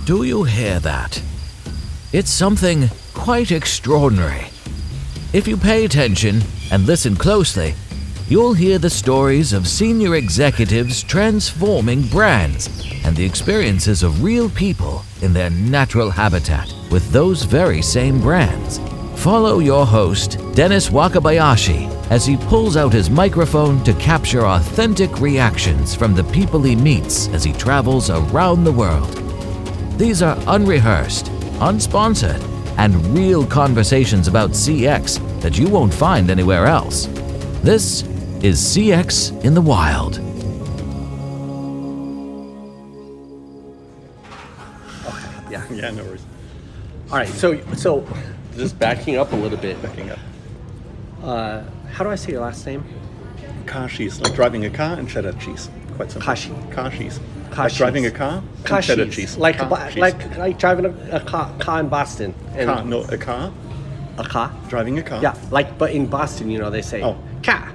Do you hear that? It's something quite extraordinary. If you pay attention and listen closely, you'll hear the stories of senior executives transforming brands and the experiences of real people in their natural habitat with those very same brands. Follow your host, Dennis Wakabayashi, as he pulls out his microphone to capture authentic reactions from the people he meets as he travels around the world. These are unrehearsed, unsponsored, and real conversations about CX that you won't find anywhere else. This is CX in the Wild. Yeah, no worries. All right, so just backing up a little bit. Backing up. How do I say your last name? Karschies, like driving a car and cheddar cheese. Quite simple. Karschies. Like driving a car and cheddar cheese. Like Karschies. like driving a car in Boston. A car. A car? Driving a car. Yeah, but in Boston, they say car.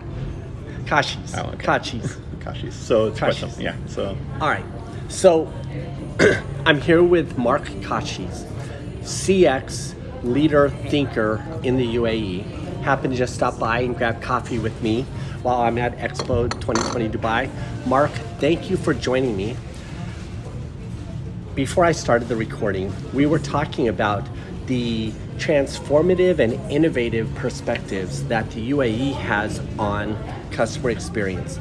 Karschies. Oh, okay. Karschies. So it's quite Karschies. simple. Yeah. So. All right. So I'm here with Marc Karschies, CX leader thinker in the UAE. Happened to just stop by and grab coffee with me while I'm at Expo 2020 Dubai. Marc, thank you for joining me. Before I started the recording, we were talking about the transformative and innovative perspectives that the UAE has on customer experience.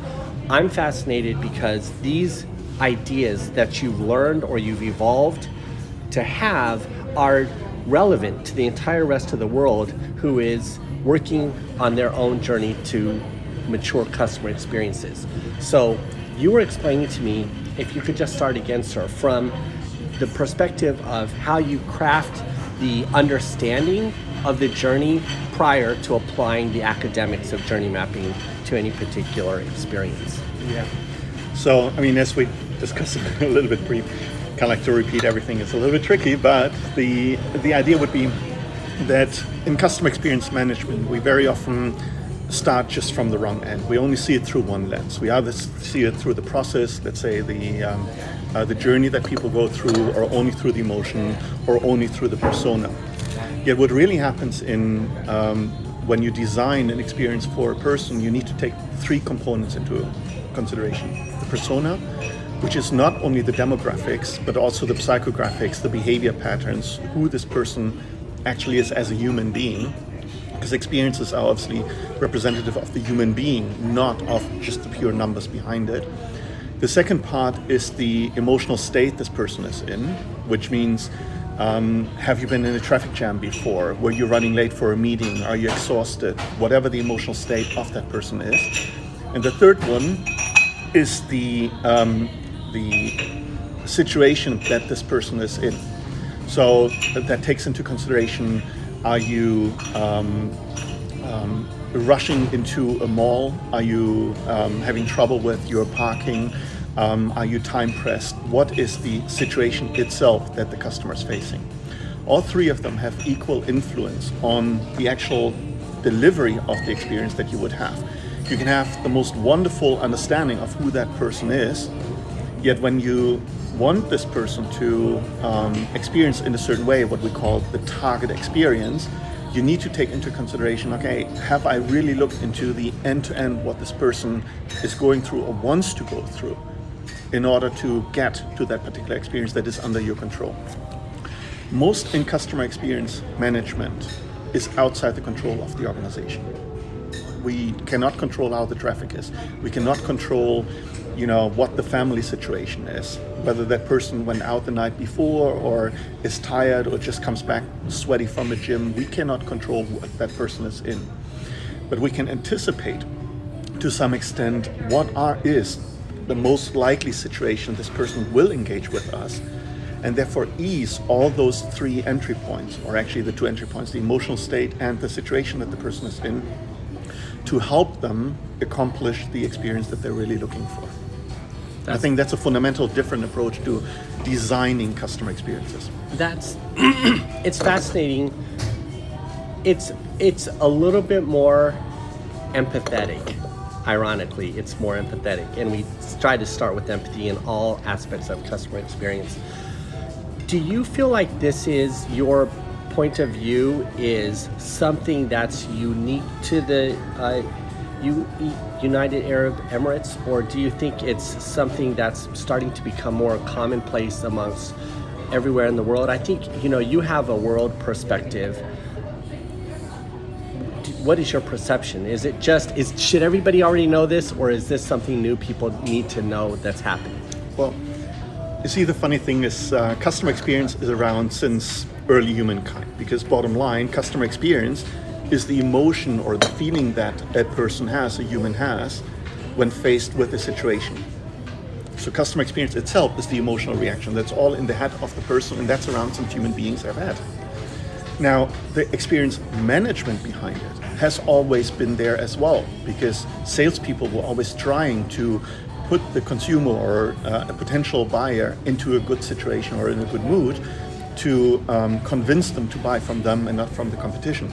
I'm fascinated because these ideas that you've learned or you've evolved to have are relevant to the entire rest of the world who is working on their own journey to mature customer experiences. So you were explaining to me, if you could just start again, sir, from the perspective of how you craft the understanding of the journey prior to applying the academics of journey mapping to any particular experience. Yeah. So, as we discussed a little bit brief, kind of like to repeat everything. It's a little bit tricky, but the idea would be that in customer experience management, we very often start just from the wrong end. We only see it through one lens. We either see it through the process, let's say the journey that people go through, or only through the emotion, or only through the persona. Yet what really happens when you design an experience for a person, you need to take three components into consideration. The persona, which is not only the demographics, but also the psychographics, the behavior patterns, who this person actually is as a human being, because experiences are obviously representative of the human being, not of just the pure numbers behind it. The second part is the emotional state this person is in, which means have you been in a traffic jam before? Were you running late for a meeting? Are you exhausted? Whatever the emotional state of that person is. And the third one is the situation that this person is in. So that takes into consideration, are you rushing into a mall? Are you having trouble with your parking? Are you time pressed? What is the situation itself that the customer is facing? All three of them have equal influence on the actual delivery of the experience that you would have. You can have the most wonderful understanding of who that person is, yet when you want this person to experience in a certain way, what we call the target experience, you need to take into consideration, okay, have I really looked into the end-to-end what this person is going through or wants to go through in order to get to that particular experience that is under your control. Most in customer experience management is outside the control of the organization. We cannot control how the traffic is. We cannot control, what the family situation is, whether that person went out the night before or is tired or just comes back sweaty from the gym. We cannot control what that person is in. But we can anticipate to some extent what is the most likely situation this person will engage with us, and therefore ease all those three entry points, or actually the two entry points, the emotional state and the situation that the person is in, to help them accomplish the experience that they're really looking for. I think that's a fundamental different approach to designing customer experiences. It's fascinating. It's a little bit more empathetic. Ironically, it's more empathetic, and we try to start with empathy in all aspects of customer experience. Do you feel like this is your point of view is something that's unique to the United Arab Emirates, or do you think it's something that's starting to become more commonplace amongst everywhere in the world? I think, you have a world perspective. What is your perception? Is it should everybody already know this, or is this something new people need to know that's happening? Well, you see, the funny thing is customer experience is around since early humankind, because bottom line, customer experience is the emotion or the feeling that a person has, a human has, when faced with a situation. So customer experience itself is the emotional reaction. That's all in the head of the person, and that's around since human beings have had. Now, the experience management behind it has always been there as well, because salespeople were always trying to put the consumer or a potential buyer into a good situation or in a good mood to convince them to buy from them and not from the competition.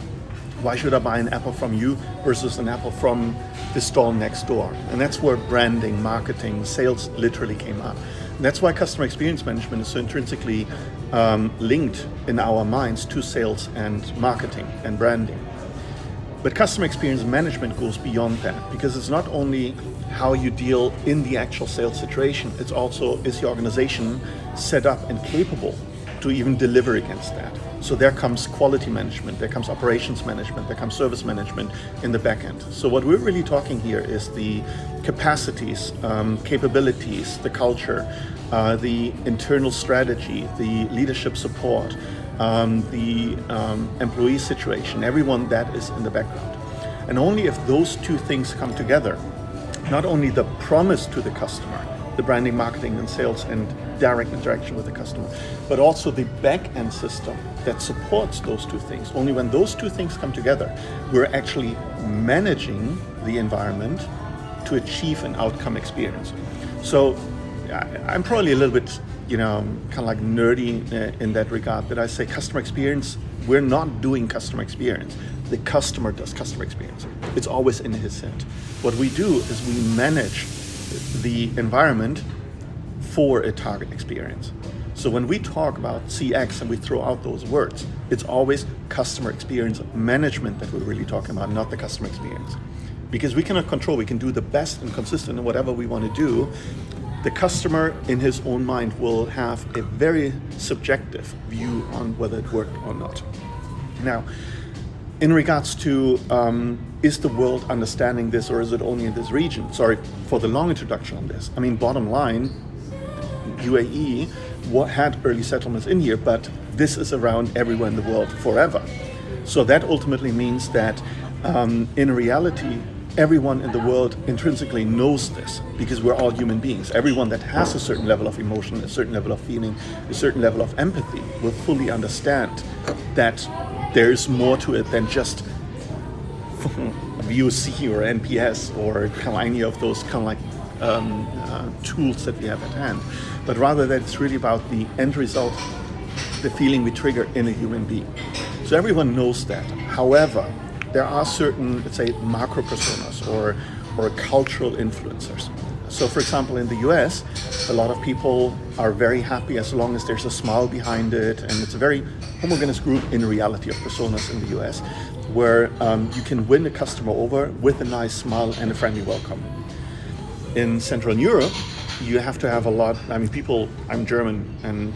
Why should I buy an apple from you versus an apple from the stall next door? And that's where branding, marketing, sales literally came up. And that's why customer experience management is so intrinsically linked in our minds to sales and marketing and branding. But customer experience management goes beyond that, because it's not only how you deal in the actual sales situation, it's also, is the organization set up and capable to even deliver against that. So there comes quality management, there comes operations management, there comes service management in the back end. So what we're really talking here is the capacities, capabilities, the culture, the internal strategy, the leadership support, the employee situation, everyone that is in the background. And only if those two things come together, not only the promise to the customer, the branding, marketing, and sales and direct interaction with the customer, but also the back-end system that supports those two things. Only when those two things come together, we're actually managing the environment to achieve an outcome experience. So I'm probably a little bit, kind of like nerdy in that regard, that I say customer experience, we're not doing customer experience. The customer does customer experience. It's always in his head. What we do is we manage the environment for a target experience. So when we talk about CX and we throw out those words, it's always customer experience management that we're really talking about, not the customer experience. Because we cannot control, we can do the best and consistent in whatever we want to do. The customer in his own mind will have a very subjective view on whether it worked or not. Now, in regards to is the world understanding this, or is it only in this region? Sorry for the long introduction on this. I mean, bottom line, UAE had early settlements in here, but this is around everywhere in the world forever. So that ultimately means that in reality, everyone in the world intrinsically knows this, because we're all human beings. Everyone that has a certain level of emotion, a certain level of feeling, a certain level of empathy will fully understand that there's more to it than just VOC or NPS or kind of any of those kind of like tools that we have at hand, but rather that it's really about the end result, the feeling we trigger in a human being. So everyone knows that. However, there are certain, let's say, macro personas or cultural influencers. So for example, in the US, a lot of people are very happy as long as there's a smile behind it, and it's a very homogeneous group in reality of personas in the US, where you can win a customer over with a nice smile and a friendly welcome. In Central Europe, you have to have a lot, I'm German, and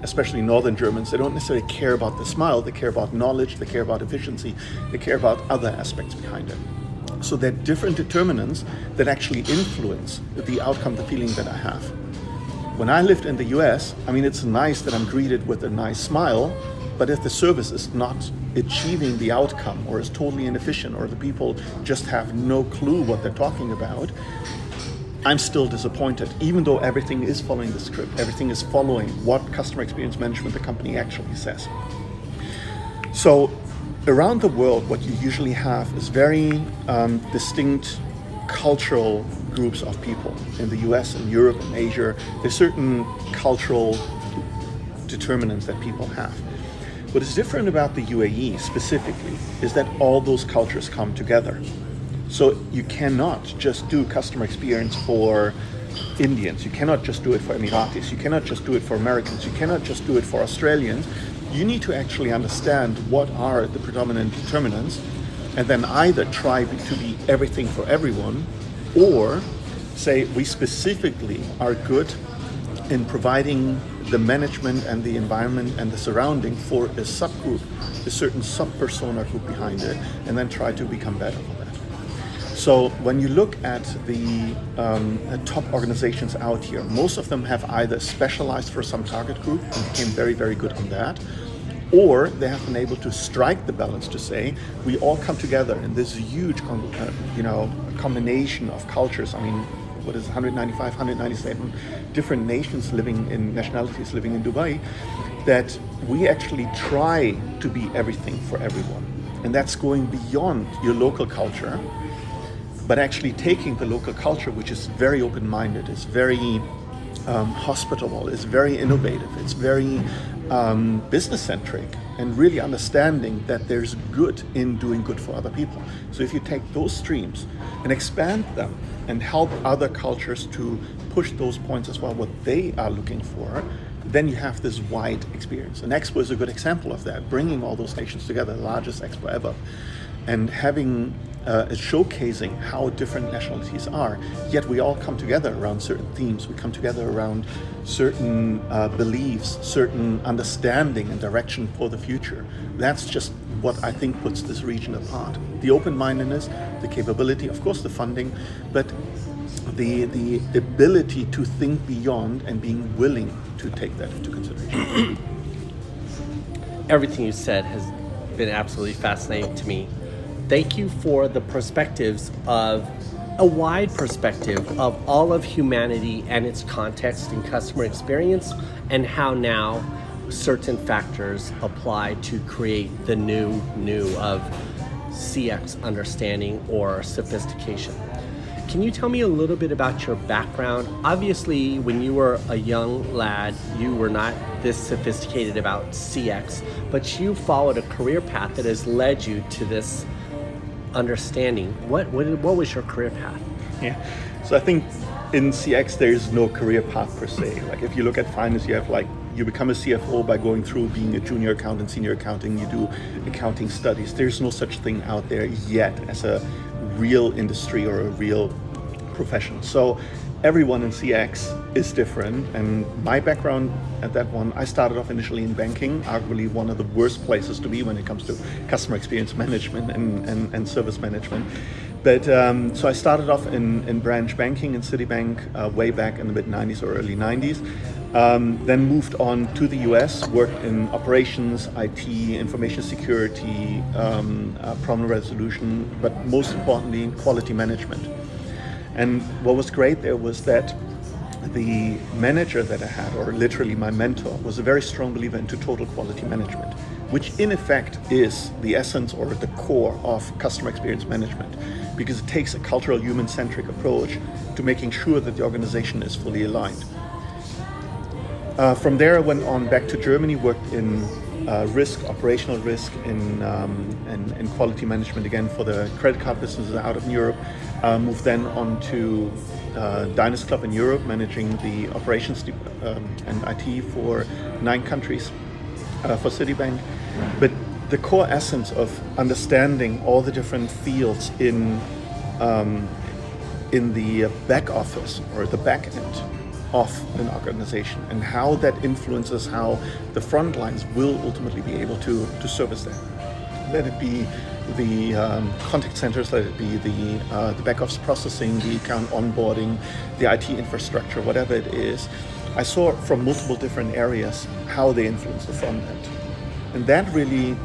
especially Northern Germans, they don't necessarily care about the smile, they care about knowledge, they care about efficiency, they care about other aspects behind it. So there are different determinants that actually influence the outcome, the feeling that I have. When I lived in the US, it's nice that I'm greeted with a nice smile, but if the service is not achieving the outcome, or is totally inefficient, or the people just have no clue what they're talking about, I'm still disappointed, even though everything is following the script, everything is following what customer experience management the company actually says. So around the world, what you usually have is very distinct cultural groups of people. In the US and Europe and Asia, there's certain cultural determinants that people have. What is different about the UAE specifically is that all those cultures come together. So you cannot just do customer experience for Indians, you cannot just do it for Emiratis, you cannot just do it for Americans, you cannot just do it for Australians. You need to actually understand what are the predominant determinants and then either try to be everything for everyone, or say we specifically are good in providing the management and the environment and the surrounding for a subgroup, a certain sub-persona group behind it, and then try to become better for that. So when you look at the top organizations out here, most of them have either specialized for some target group and became very, very good on that, or they have been able to strike the balance to say, we all come together in this huge combination of cultures. I mean, what is 195, 197 different nationalities living in Dubai, that we actually try to be everything for everyone. And that's going beyond your local culture, but actually taking the local culture, which is very open-minded, is very hospitable, is very innovative, it's very business-centric, and really understanding that there's good in doing good for other people. So if you take those streams and expand them and help other cultures to push those points as well, what they are looking for, then you have this wide experience. And Expo is a good example of that, bringing all those nations together, the largest Expo ever, and having showcasing how different nationalities are, yet we all come together around certain themes, we come together around certain beliefs, certain understanding and direction for the future. That's just what I think puts this region apart. The open-mindedness, the capability, of course the funding, but the ability to think beyond and being willing to take that into consideration. Everything you said has been absolutely fascinating to me. Thank you for the perspectives of a wide perspective of all of humanity and its context and customer experience, and how now certain factors apply to create the new of CX understanding or sophistication. Can you tell me a little bit about your background? Obviously, when you were a young lad, you were not this sophisticated about CX, but you followed a career path that has led you to this understanding. What was your career path? Yeah, so I think in CX there is no career path per se. Like if you look at finance, you become a CFO by going through being a junior accountant, senior accounting, you do accounting studies. There's no such thing out there yet as a real industry or a real profession. So everyone in CX is different, and my background at that one, I started off initially in banking, arguably one of the worst places to be when it comes to customer experience management and service management. But so I started off in branch banking in Citibank way back in the mid-90s or early 90s. Then moved on to the US, worked in operations, IT, information security, problem resolution, but most importantly, quality management. And what was great there was that the manager that I had, or literally my mentor, was a very strong believer into total quality management, which in effect is the essence or the core of customer experience management, because it takes a cultural, human-centric approach to making sure that the organization is fully aligned. From there, I went on back to Germany, worked in risk, operational risk, in quality management again for the credit card businesses out of Europe. Moved then on to Diners Club in Europe, managing the operations and IT for 9 countries for Citibank. But the core essence of understanding all the different fields in the back office or the back end of an organization, and how that influences how the front lines will ultimately be able to service that. Let it be the contact centers, let it be the back office processing, the account onboarding, the IT infrastructure, whatever it is. I saw from multiple different areas how they influence the front end. And that really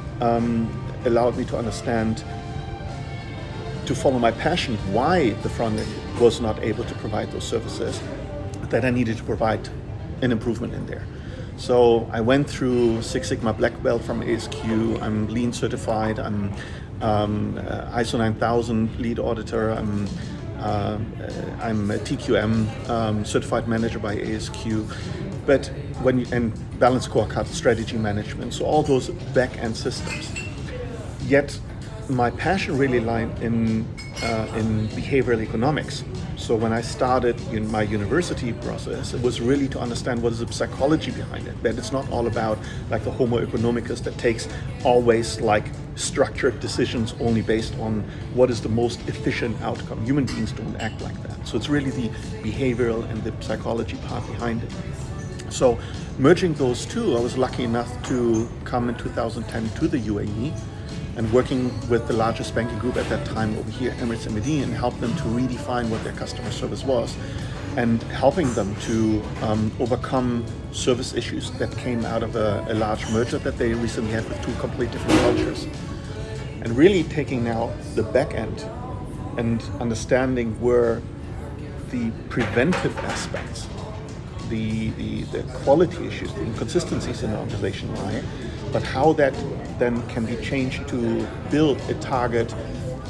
allowed me to understand, to follow my passion, why the front end was not able to provide those services, that I needed to provide an improvement in there. So I went through Six Sigma Black Belt from ASQ, I'm Lean certified, I'm ISO 9000 lead auditor, I'm a TQM certified manager by ASQ, but and balanced scorecard strategy management, so all those back-end systems. Yet my passion really lied in in behavioral economics. So when I started in my university process, it was really to understand what is the psychology behind it. That it's not all about like the Homo economicus that takes always like structured decisions only based on what is the most efficient outcome. Human beings don't act like that. So it's really the behavioral and the psychology part behind it. So merging those two, I was lucky enough to come in 2010 to the UAE and working with the largest banking group at that time over here, Emirates Emedi, and help them to redefine what their customer service was and helping them to overcome service issues that came out of a large merger that they recently had with two completely different cultures. And really taking now the back end and understanding where the preventive aspects, the quality issues, the inconsistencies in the organization lie, but how that then can be changed to build a target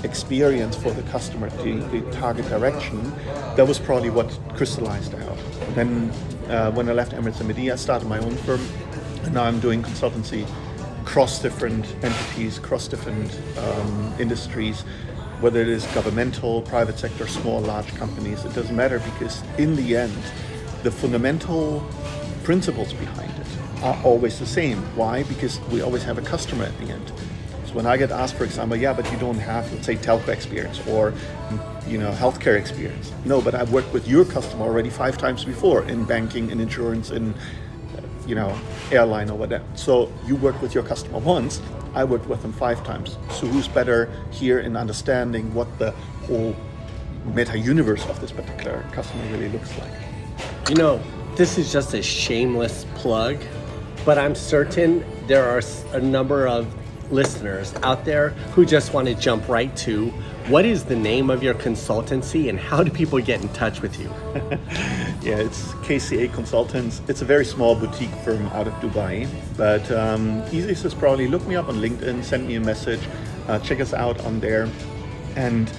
experience for the customer, the target direction. That was probably what crystallized out. Then when I left Emirates Emedi, I started my own firm, and now I'm doing consultancy across different entities, across different industries, whether it is governmental, private sector, small, large companies. It doesn't matter, because in the end, the fundamental principles behind it are always the same. Why? Because we always have a customer at the end. So when I get asked, for example, yeah, but you don't have, let's say, telco experience or, healthcare experience. No, but I've worked with your customer already 5 times before in banking, in insurance, in, airline or whatever. So you worked with your customer once, I worked with them 5 times. So who's better here in understanding what the whole meta universe of this particular customer really looks like? This is just a shameless plug, but I'm certain there are a number of listeners out there who just want to jump right to, what is the name of your consultancy and how do people get in touch with you? Yeah, it's KCA Consultants. It's a very small boutique firm out of Dubai, but easiest is probably look me up on LinkedIn, send me a message, check us out on there. And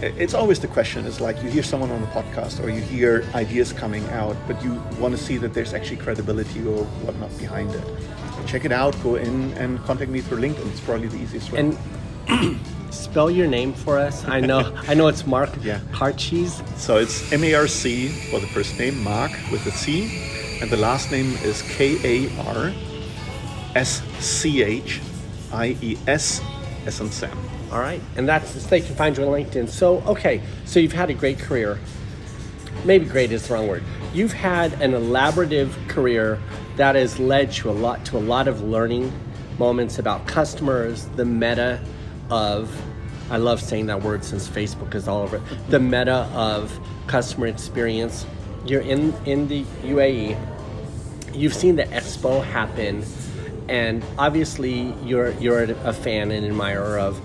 it's always the question is like, you hear someone on the podcast or you hear ideas coming out, but you want to see that there's actually credibility or whatnot behind it. Check it out, go in and contact me through LinkedIn. It's probably the easiest way. And spell your name for us. I know it's Marc. Yeah. Karschies. So it's M-A-R-C for the first name, Marc with a C, and the last name is K-A-R-S-C-H-I-E-S, as in Sam. All right, and they can find you on LinkedIn. So you've had a great career. Maybe great is the wrong word. You've had an elaborative career that has led to a lot of learning moments about customers, the meta of, I love saying that word since Facebook is all over it, the meta of customer experience. You're in the UAE. You've seen the expo happen, and obviously you're a fan and admirer of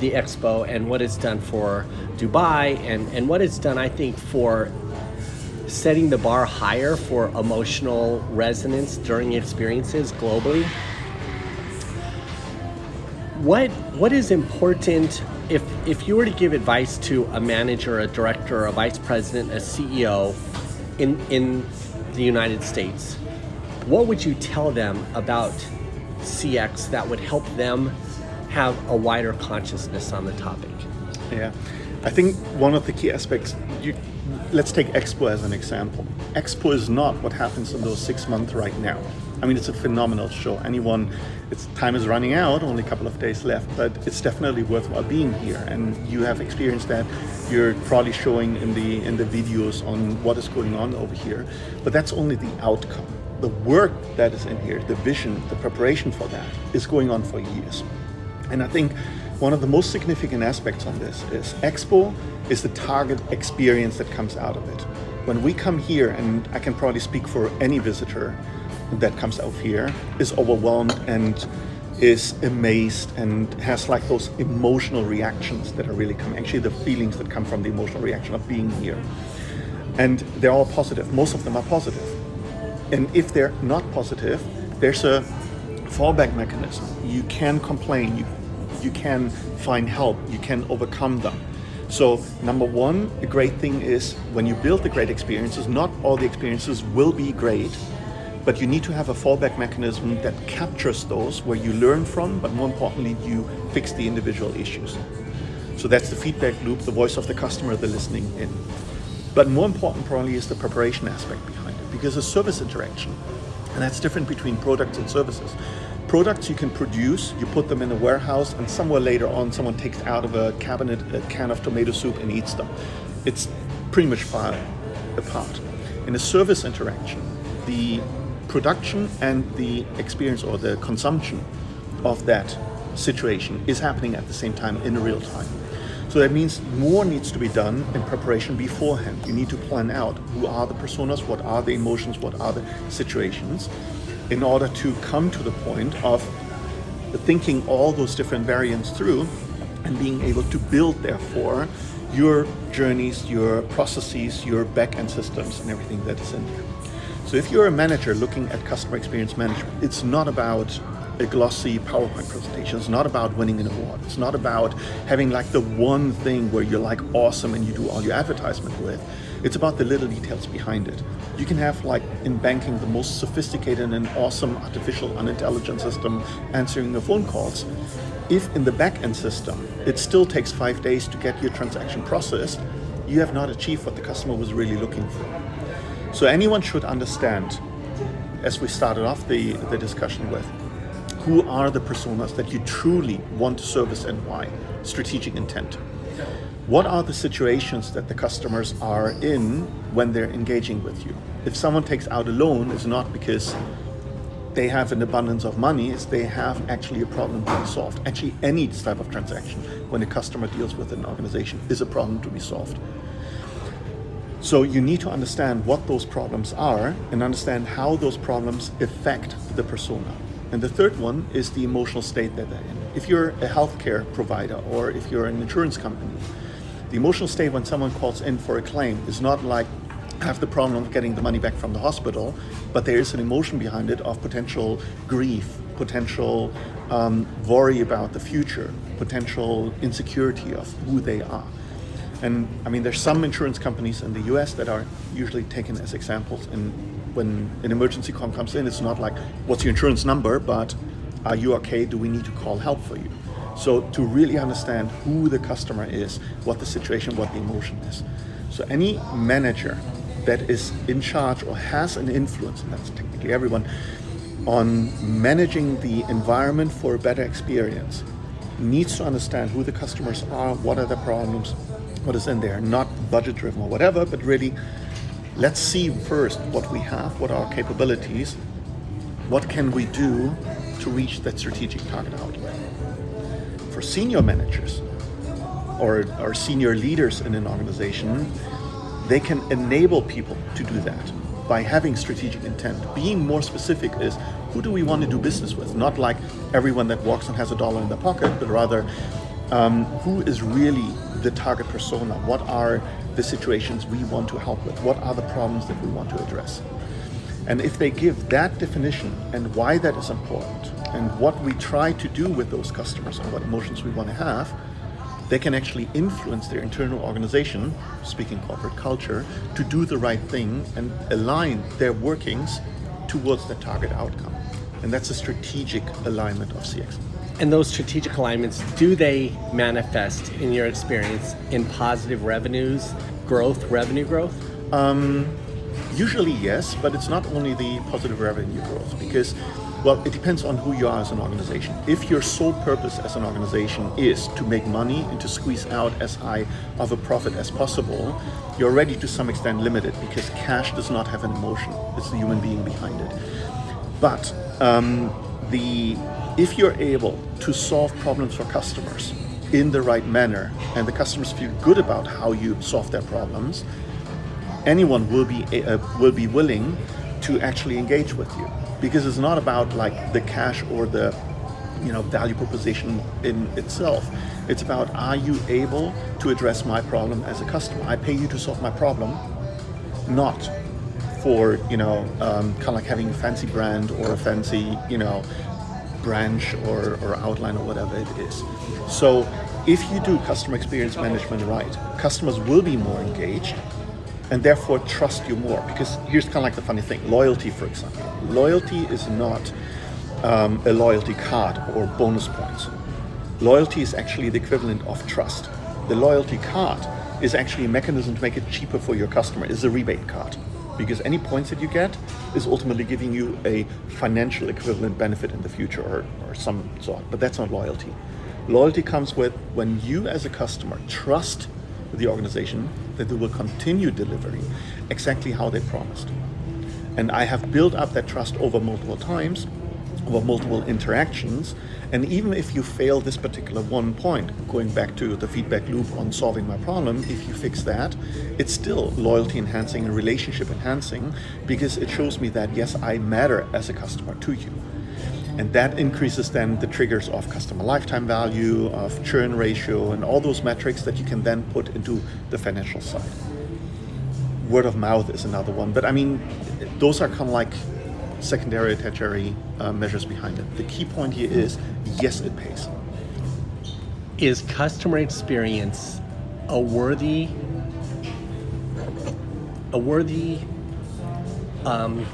the expo and what it's done for Dubai and what it's done, I think, for setting the bar higher for emotional resonance during experiences globally. What is important if you were to give advice to a manager, a director, a vice president, a CEO in the United States? What would you tell them about CX that would help them have a wider consciousness on the topic? Yeah, I think one of the key aspects, let's take Expo as an example. Expo is not what happens in those 6 months right now. I mean, it's a phenomenal show. Its time is running out, only a couple of days left, but it's definitely worthwhile being here. And you have experienced that. You're probably showing in the videos on what is going on over here, but that's only the outcome. The work that is in here, the vision, the preparation for that is going on for years. And I think one of the most significant aspects on this is Expo is the target experience that comes out of it. When we come here, and I can probably speak for any visitor that comes out here, is overwhelmed and is amazed and has like those emotional reactions that are really coming, actually the feelings that come from the emotional reaction of being here. And they're all positive. Most of them are positive. And if they're not positive, there's a fallback mechanism. You can complain, you can find help, you can overcome them. So number one, the great thing is when you build the great experiences, not all the experiences will be great, but you need to have a fallback mechanism that captures those where you learn from, but more importantly, you fix the individual issues. So that's the feedback loop, the voice of the customer, the listening in. But more important probably is the preparation aspect behind it, because a service interaction, and that's different between products and services. Products you can produce, you put them in a warehouse, and somewhere later on someone takes out of a cabinet a can of tomato soup and eats them. It's pretty much far apart. In a service interaction, the production and the experience or the consumption of that situation is happening at the same time in real time. So that means more needs to be done in preparation beforehand. You need to plan out who are the personas, what are the emotions, what are the situations, in order to come to the point of thinking all those different variants through and being able to build, therefore, your journeys, your processes, your back-end systems, and everything that is in there. So if you're a manager looking at customer experience management, it's not about a glossy PowerPoint presentation. It's not about winning an award. It's not about having like the one thing where you're like awesome and you do all your advertisement with. It's about the little details behind it. You can have, like in banking, the most sophisticated and awesome artificial unintelligent system answering your phone calls. If in the back-end system, it still takes 5 days to get your transaction processed, you have not achieved what the customer was really looking for. So anyone should understand, as we started off the discussion with, who are the personas that you truly want to service and why? Strategic intent. What are the situations that the customers are in when they're engaging with you? If someone takes out a loan, it's not because they have an abundance of money, it's they have actually a problem to be solved. Actually, any type of transaction when a customer deals with an organization is a problem to be solved. So you need to understand what those problems are and understand how those problems affect the persona. And the third one is the emotional state that they're in. If you're a healthcare provider or if you're an insurance company, the emotional state when someone calls in for a claim is not like have the problem of getting the money back from the hospital, but there is an emotion behind it of potential grief, potential worry about the future, potential insecurity of who they are. And I mean, there's some insurance companies in the US that are usually taken as examples. And when an emergency call comes in, it's not like, what's your insurance number, but are you okay? Do we need to call help for you? So to really understand who the customer is, what the situation, what the emotion is. So any manager that is in charge or has an influence, and that's technically everyone, on managing the environment for a better experience needs to understand who the customers are, what are the problems, what is in there, not budget driven or whatever, but really let's see first what we have, what are our capabilities, what can we do to reach that strategic target outcome. For senior managers or senior leaders in an organization, they can enable people to do that by having strategic intent. Being more specific is, who do we want to do business with? Not like everyone that walks and has $1 in their pocket, but rather who is really the target persona? What are the situations we want to help with? What are the problems that we want to address? And if they give that definition and why that is important and what we try to do with those customers and what emotions we want to have, they can actually influence their internal organization, speaking corporate culture, to do the right thing and align their workings towards the target outcome. And that's a strategic alignment of CX. And those strategic alignments, do they manifest, in your experience, in positive revenues, revenue growth? Usually yes, but it's not only the positive revenue growth because, well, it depends on who you are as an organization. If your sole purpose as an organization is to make money and to squeeze out as high of a profit as possible, you're already to some extent limited because cash does not have an emotion. It's the human being behind it. But if you're able to solve problems for customers in the right manner and the customers feel good about how you solve their problems, anyone will be willing to actually engage with you, because it's not about like the cash or the value proposition in itself. It's about, are you able to address my problem as a customer? I pay you to solve my problem, not for kind of like having a fancy brand or a fancy branch or outline or whatever it is. So if you do customer experience management right, customers will be more engaged and therefore trust you more. Because here's kind of like the funny thing, loyalty, for example. Loyalty is not a loyalty card or bonus points. Loyalty is actually the equivalent of trust. The loyalty card is actually a mechanism to make it cheaper for your customer. It's a rebate card, because any points that you get is ultimately giving you a financial equivalent benefit in the future or some sort, but that's not loyalty. Loyalty comes with when you as a customer trust the organization that they will continue delivering exactly how they promised. And I have built up that trust over multiple times, over multiple interactions, and even if you fail this particular one point, going back to the feedback loop on solving my problem, if you fix that, it's still loyalty enhancing and relationship enhancing, because it shows me that yes, I matter as a customer to you. And that increases then the triggers of customer lifetime value, of churn ratio, and all those metrics that you can then put into the financial side. Word of mouth is another one, but I mean, those are kind of like secondary, tertiary measures behind it. The key point here is, yes, it pays. Is customer experience a worthy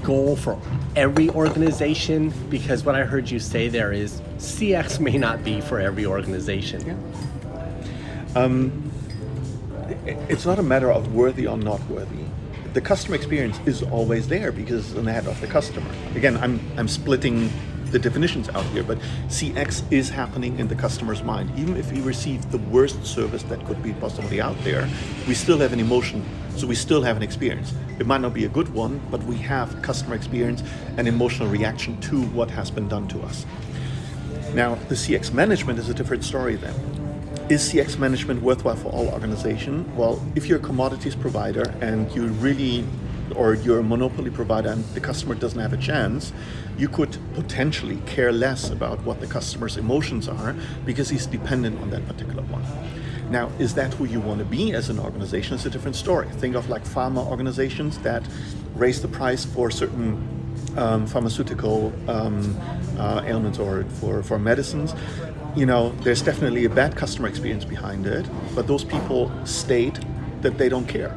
goal for every organization? Because what I heard you say there is CX may not be for every organization. Yeah. It's not a matter of worthy or not worthy. The customer experience is always there because it's in the head of the customer. Again, I'm splitting the definitions out here, but CX is happening in the customer's mind. Even if we receive the worst service that could be possibly out there, we still have an emotion, so we still have an experience. It might not be a good one, but we have customer experience and emotional reaction to what has been done to us. Now, the CX management is a different story then. Is CX management worthwhile for all organizations? Well, if you're a commodities provider and you really, or you're a monopoly provider and the customer doesn't have a chance, you could potentially care less about what the customer's emotions are because he's dependent on that particular one. Now, is that who you want to be as an organization? It's a different story. Think of like pharma organizations that raise the price for certain pharmaceutical ailments or for medicines. You know, there's definitely a bad customer experience behind it, but those people state that they don't care.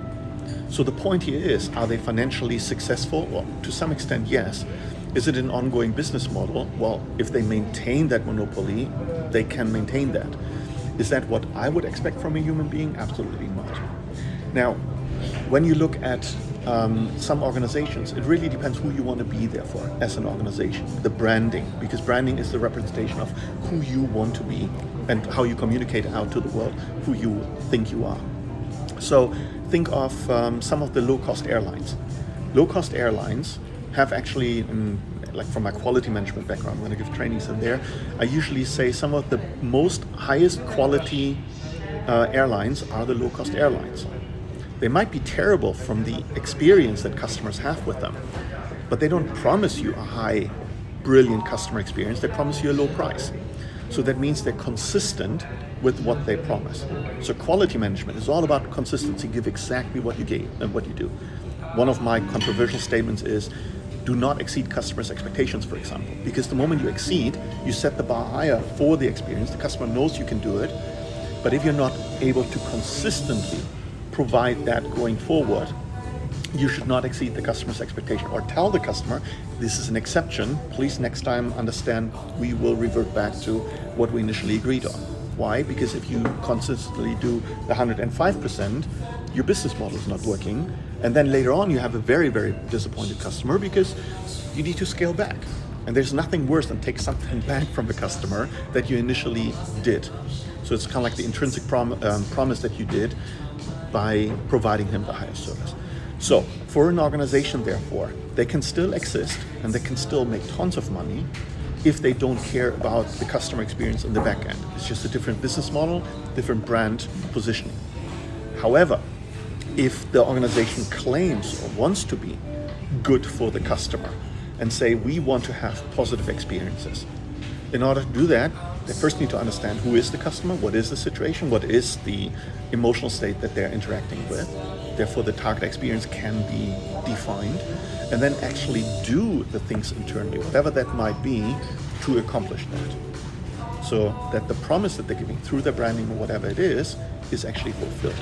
So the point here is, are they financially successful? Well, to some extent, yes. Is it an ongoing business model? Well, if they maintain that monopoly, they can maintain that. Is that what I would expect from a human being? Absolutely not. Now, when you look at some organizations, it really depends who you want to be there for as an organization. The branding, because branding is the representation of who you want to be and how you communicate out to the world who you think you are. So think of some of the low-cost airlines. Low-cost airlines have actually, like from my quality management background, when I give trainings in there, I usually say some of the most highest quality airlines are the low-cost airlines. They might be terrible from the experience that customers have with them, but they don't promise you a high, brilliant customer experience. They promise you a low price. So that means they're consistent with what they promise. So quality management is all about consistency. Give exactly what you gave and what you do. One of my controversial statements is, do not exceed customers' expectations, for example, because the moment you exceed, you set the bar higher for the experience. The customer knows you can do it, but if you're not able to consistently provide that going forward, you should not exceed the customer's expectation, or tell the customer, this is an exception, please next time understand we will revert back to what we initially agreed on. Why? Because if you consistently do the 105%, your business model is not working, and then later on you have a very, very disappointed customer because you need to scale back. And there's nothing worse than take something back from the customer that you initially did. So it's kind of like the intrinsic promise that you did by providing him the highest service. So for an organization, therefore, they can still exist and they can still make tons of money if they don't care about the customer experience in the back end. It's just a different business model, different brand positioning. However, if the organization claims or wants to be good for the customer and say, we want to have positive experiences, in order to do that, they first need to understand who is the customer, what is the situation, what is the emotional state that they're interacting with. Therefore, the target experience can be defined, and then actually do the things internally, whatever that might be, to accomplish that. So that the promise that they're giving through their branding or whatever it is actually fulfilled.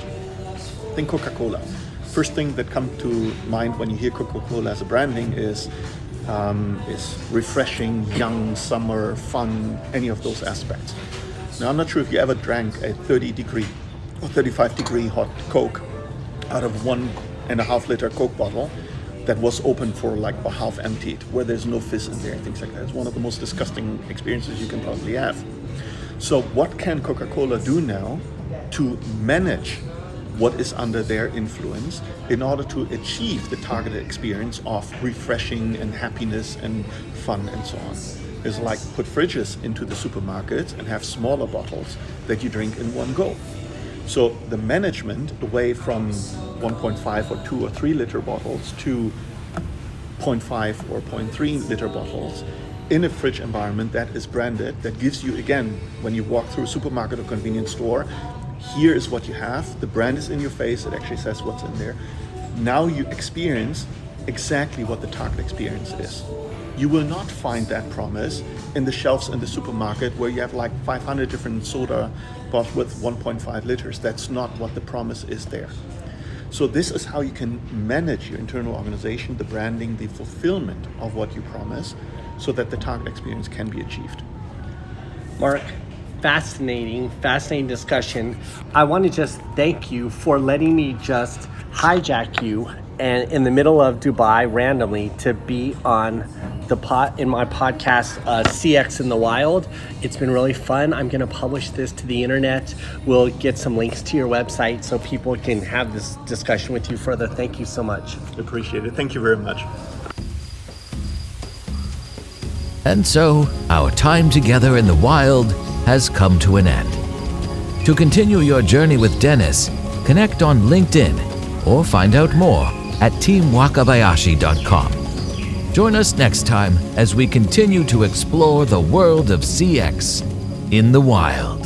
Think Coca-Cola. First thing that comes to mind when you hear Coca-Cola as a branding is refreshing, young, summer, fun, any of those aspects. Now, I'm not sure if you ever drank a 30-degree or 35-degree hot Coke out of 1.5 liter Coke bottle that was open for like or half emptied, where there's no fizz in there, things like that. It's one of the most disgusting experiences you can probably have. So what can Coca-Cola do now to manage what is under their influence in order to achieve the targeted experience of refreshing and happiness and fun and so on? Is like put fridges into the supermarkets and have smaller bottles that you drink in one go. So the management away from 1.5 or 2 or 3 liter bottles to 0.5 or 0.3 liter bottles in a fridge environment that is branded, that gives you, again, when you walk through a supermarket or convenience store, here is what you have, the brand is in your face, it actually says what's in there. Now you experience exactly what the target experience is. You will not find that promise in the shelves in the supermarket where you have like 500 different soda bottles with 1.5 liters. That's not what the promise is there. So this is how you can manage your internal organization, the branding, the fulfillment of what you promise, so that the target experience can be achieved. Marc, fascinating discussion. I want to just thank you for letting me just hijack you and in the middle of Dubai randomly to be on in my podcast, CX in the Wild. It's been really fun. I'm going to publish this to the internet. We'll get some links to your website so people can have this discussion with you further. Thank you so much. Appreciate it. Thank you very much. And so, our time together in the wild has come to an end. To continue your journey with Dennis, connect on LinkedIn or find out more at teamwakabayashi.com. Join us next time as we continue to explore the world of CX in the wild.